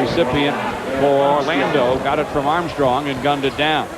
recipient for Orlando, got it from Armstrong and gunned it down.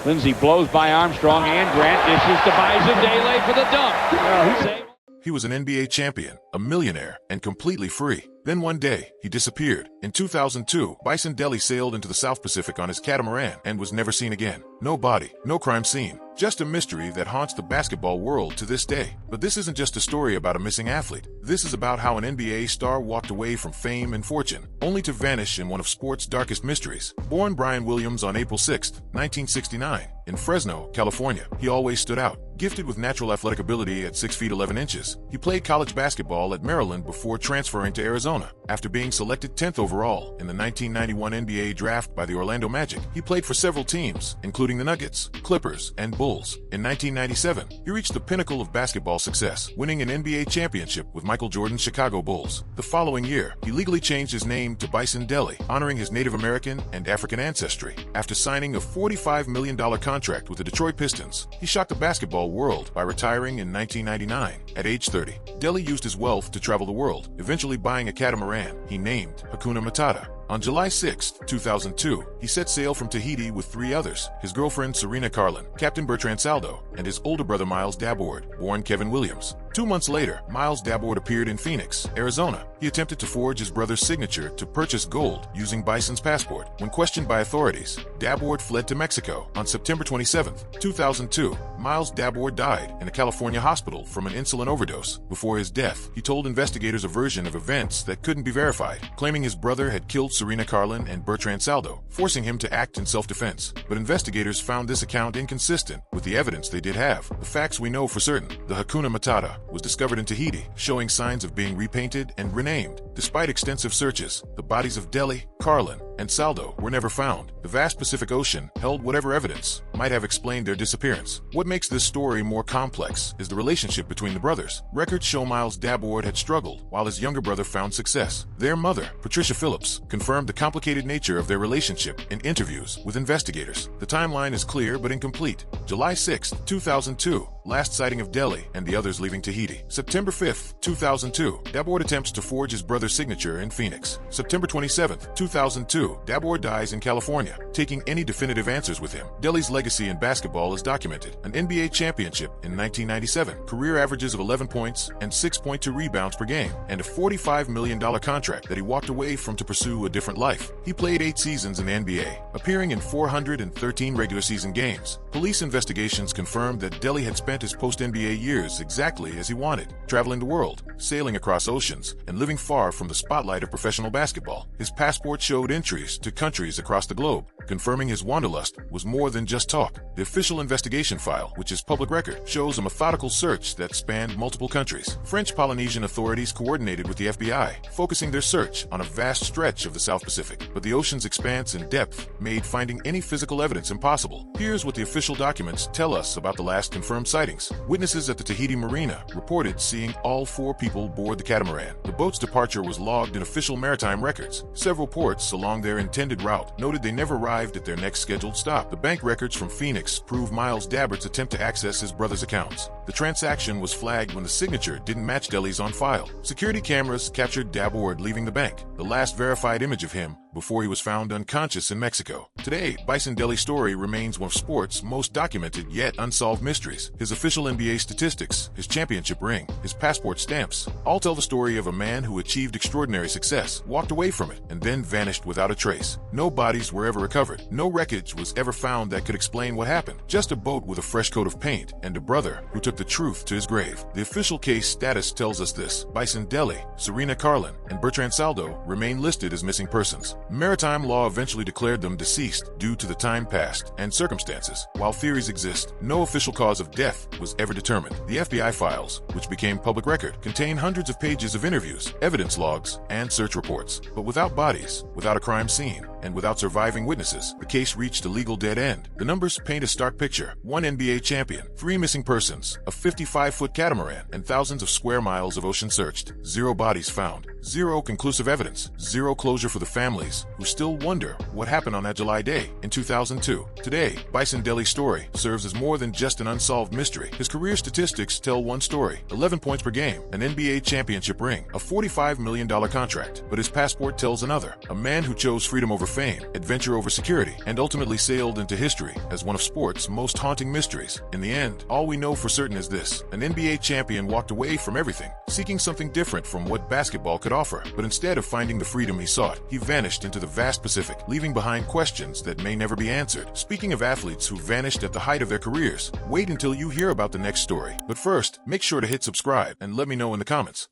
Lindsey blows by Armstrong, and Grant dishes to Bison Dele for the dunk. He was an NBA champion, a millionaire, and completely free. Then one day, he disappeared. In 2002, Bison Dele sailed into the South Pacific on his catamaran and was never seen again. No body, no crime scene. Just a mystery that haunts the basketball world to this day. But this isn't just a story about a missing athlete. This is about how an NBA star walked away from fame and fortune, only to vanish in one of sport's darkest mysteries. Born Brian Williams on April 6, 1969, in Fresno, California, he always stood out. Gifted with natural athletic ability at 6 feet 11 inches, he played college basketball at Maryland before transferring to Arizona. After being selected 10th overall in the 1991 NBA draft by the Orlando Magic, he played for several teams, including the Nuggets, Clippers, and Bulls. In 1997, he reached the pinnacle of basketball success, winning an NBA championship with Michael Jordan's Chicago Bulls. The following year, he legally changed his name to Bison Dele, honoring his Native American and African ancestry. After signing a $45 million contract with the Detroit Pistons, he shocked the basketball world by retiring in 1999. At age 30, Dele used his wealth to travel the world, eventually buying a catamaran he named Hakuna Matata. On July 6, 2002, he set sail from Tahiti with 3 others, his girlfriend Serena Carlin, Captain Bertrand Saldo, and his older brother Miles Dabord, born Kevin Williams. 2 months later, Miles Dabord appeared in Phoenix, Arizona. He attempted to forge his brother's signature to purchase gold using Bison's passport. When questioned by authorities, Dabord fled to Mexico. On September 27, 2002, Miles Dabord died in a California hospital from an insulin overdose. Before his death, he told investigators a version of events that couldn't be verified, claiming his brother had killed Serena Carlin and Bertrand Saldo, forcing him to act in self-defense. But investigators found this account inconsistent with the evidence they did have. The facts we know for certain: the Hakuna Matata was discovered in Tahiti, showing signs of being repainted and renamed. Despite extensive searches, the bodies of Dele, Carlin, and Saldo were never found. The vast Pacific Ocean held whatever evidence might have explained their disappearance. What makes this story more complex is the relationship between the brothers. Records show Miles Dabord had struggled, while his younger brother found success. Their mother, Patricia Phillips, confirmed the complicated nature of their relationship in interviews with investigators. The timeline is clear but incomplete. July 6, 2002, last sighting of Dele and the others leaving Tahiti. September 5, 2002, Dabord attempts to forge his brother's signature in Phoenix. September 27, 2002, Dabord dies in California, taking any definitive answers with him. Dele's legacy in basketball is documented: an NBA championship in 1997, career averages of 11 points and 6.2 rebounds per game, and a $45 million contract that he walked away from to pursue a different life. He played 8 seasons in the NBA, appearing in 413 regular season games. Police investigations confirmed that Dele had spent his post-NBA years exactly as he wanted, traveling the world, sailing across oceans, and living far from the spotlight of professional basketball. His passport showed entries to countries across the globe, confirming his wanderlust was more than just talk. The official investigation file, which is public record, shows a methodical search that spanned multiple countries. French Polynesian authorities coordinated with the FBI, focusing their search on a vast stretch of the South Pacific. But the ocean's expanse and depth made finding any physical evidence impossible. Here's what the official documents tell us about the last confirmed sightings. Witnesses at the Tahiti marina reported seeing all 4 people board the catamaran. The boat's departure was logged in official maritime records. Several ports along their intended route noted they never arrived at their next scheduled stop. The bank records from Phoenix prove Miles Dabord's attempt to access his brother's accounts. The transaction was flagged when the signature didn't match Dele's on file. Security cameras captured Dabord leaving the bank, the last verified image of him before he was found unconscious in Mexico. Today, Bison Dele's story remains one of sports' most documented yet unsolved mysteries. His official NBA statistics, his championship ring, his passport stamps, all tell the story of a man who achieved extraordinary success, walked away from it, and then vanished without a trace. No bodies were ever recovered. No wreckage was ever found that could explain what happened. Just a boat with a fresh coat of paint and a brother who took the truth to his grave. The official case status tells us this: Bison Dele, Serena Carlin, and Bertrand Saldo remain listed as missing persons. Maritime law eventually declared them deceased due to the time passed and circumstances. While theories exist, no official cause of death was ever determined. The FBI files, which became public record, contain hundreds of pages of interviews, evidence logs, and search reports. But without bodies, without a crime scene, and without surviving witnesses, the case reached a legal dead end. The numbers paint a stark picture: 1 NBA champion, 3 missing persons, a 55-foot catamaran, and thousands of square miles of ocean searched. 0 bodies found. Zero conclusive evidence, zero closure for the families who still wonder what happened on that July day in 2002. Today, Bison Dele's story serves as more than just an unsolved mystery. His career statistics tell one story: 11 points per game, an NBA championship ring, a $45 million contract. But his passport tells another: a man who chose freedom over fame, adventure over security, and ultimately sailed into history as one of sports' most haunting mysteries. In the end, all we know for certain is this: an NBA champion walked away from everything, seeking something different from what basketball could offer. But instead of finding the freedom he sought, he vanished into the vast Pacific, leaving behind questions that may never be answered. Speaking of athletes who vanished at the height of their careers, wait until you hear about the next story. But first, make sure to hit subscribe and let me know in the comments.